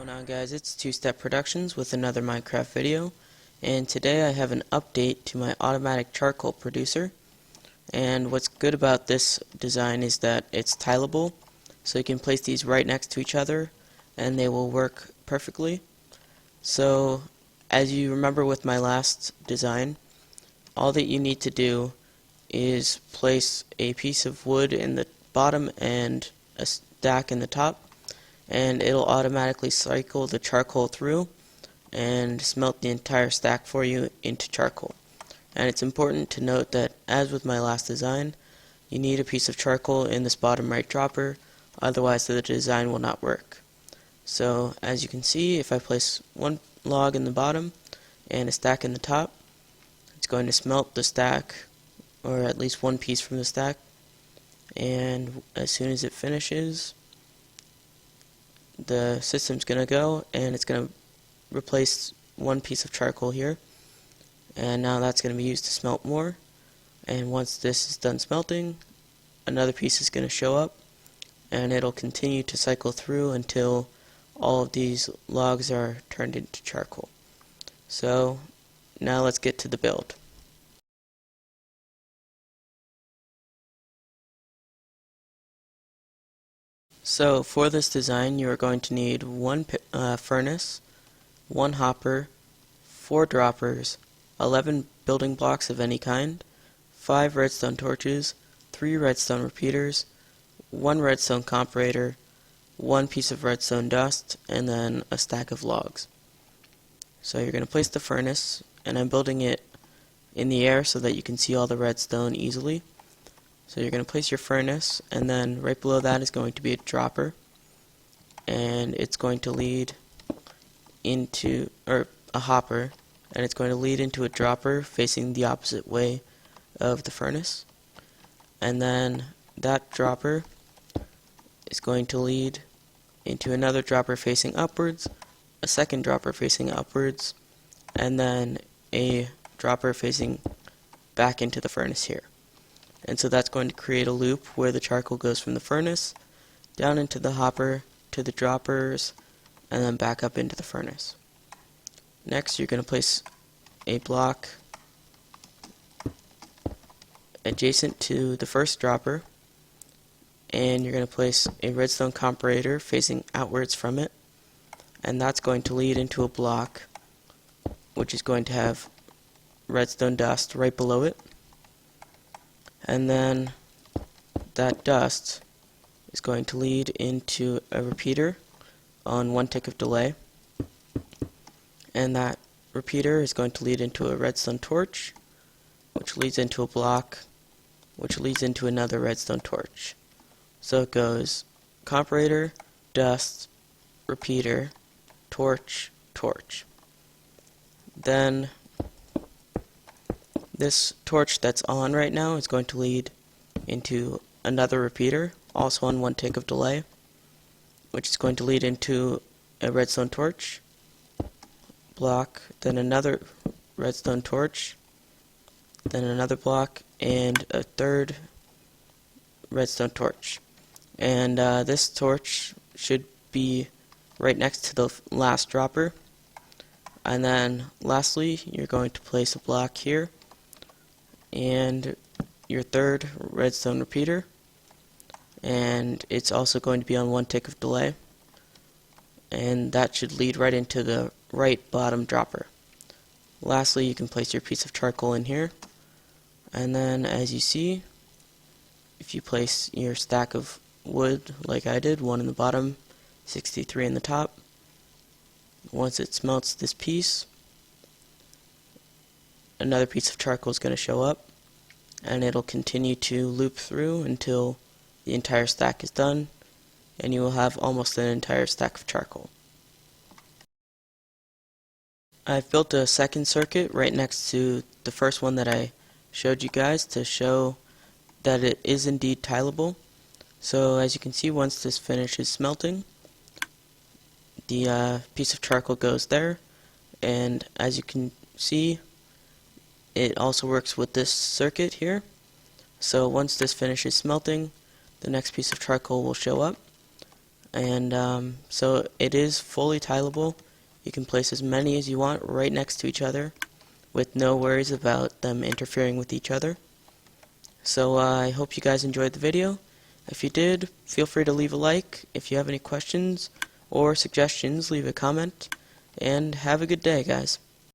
going on, guys? It's TwoStepProductions with another Minecraft video, and today I have an update to my automatic charcoal producer. And what's good about this design is that it's tileable, so you can place these right next to each other and they will work perfectly. So as you remember with my last design, all that you need to do is place a piece of wood in the bottom and a stack in the top, and it'll automatically cycle the charcoal through and smelt the entire stack for you into charcoal. And it's important to note that, as with my last design, you need a piece of charcoal in this bottom right dropper, otherwise the design will not work. So as you can see, if I place one log in the bottom and a stack in the top, it's going to smelt the stack, or at least one piece from the stack, and as soon as it finishes, the system's going to go and it's going to replace one piece of charcoal here, and now that's going to be used to smelt more. And once this is done smelting, another piece is going to show up, and it'll continue to cycle through until all of these logs are turned into charcoal. So now let's get to the build. So for this design, you are going to need one furnace, one hopper, 4 droppers, 11 building blocks of any kind, 5 redstone torches, 3 redstone repeaters, 1 redstone comparator, 1 piece of redstone dust, and then a stack of logs. So you're going to place the furnace, and I'm building it in the air so that you can see all the redstone easily. So you're going to place your furnace, and then right below that is going to be a dropper, and it's going to lead into, or a hopper, and it's going to lead into a dropper facing the opposite way of the furnace. And then that dropper is going to lead into another dropper facing upwards, a second dropper facing upwards, and then a dropper facing back into the furnace here. And so that's going to create a loop where the charcoal goes from the furnace down into the hopper to the droppers and then back up into the furnace. Next, you're going to place a block adjacent to the first dropper, and you're going to place a redstone comparator facing outwards from it, and that's going to lead into a block which is going to have redstone dust right below it. And then that dust is going to lead into a repeater on 1 tick of delay, and that repeater is going to lead into a redstone torch, which leads into a block, which leads into another redstone torch. So it goes comparator, dust, repeater, torch, torch. Then this torch that's on right now is going to lead into another repeater, also on 1 tick of delay, which is going to lead into a redstone torch block, then another redstone torch, then another block, and a third redstone torch. And this torch should be right next to the last dropper. And then lastly, you're going to place a block here and your third redstone repeater, and it's also going to be on 1 tick of delay, and that should lead right into the right bottom dropper. Lastly, you can place your piece of charcoal in here, and then as you see, if you place your stack of wood like I did, 1 in the bottom, 63 in the top, once it smelts this piece, another piece of charcoal is going to show up, and it'll continue to loop through until the entire stack is done, and you will have almost an entire stack of charcoal. I've built a second circuit right next to the first one that I showed you guys to show that it is indeed tileable. So as you can see, once this finishes smelting, the piece of charcoal goes there, and as you can see, it also works with this circuit here. So once this finishes smelting, the next piece of charcoal will show up, and so it is fully tileable. You can place as many as you want right next to each other with no worries about them interfering with each other. So I hope you guys enjoyed the video. If you did, feel free to leave a like. If you have any questions or suggestions, leave a comment. And have a good day, guys.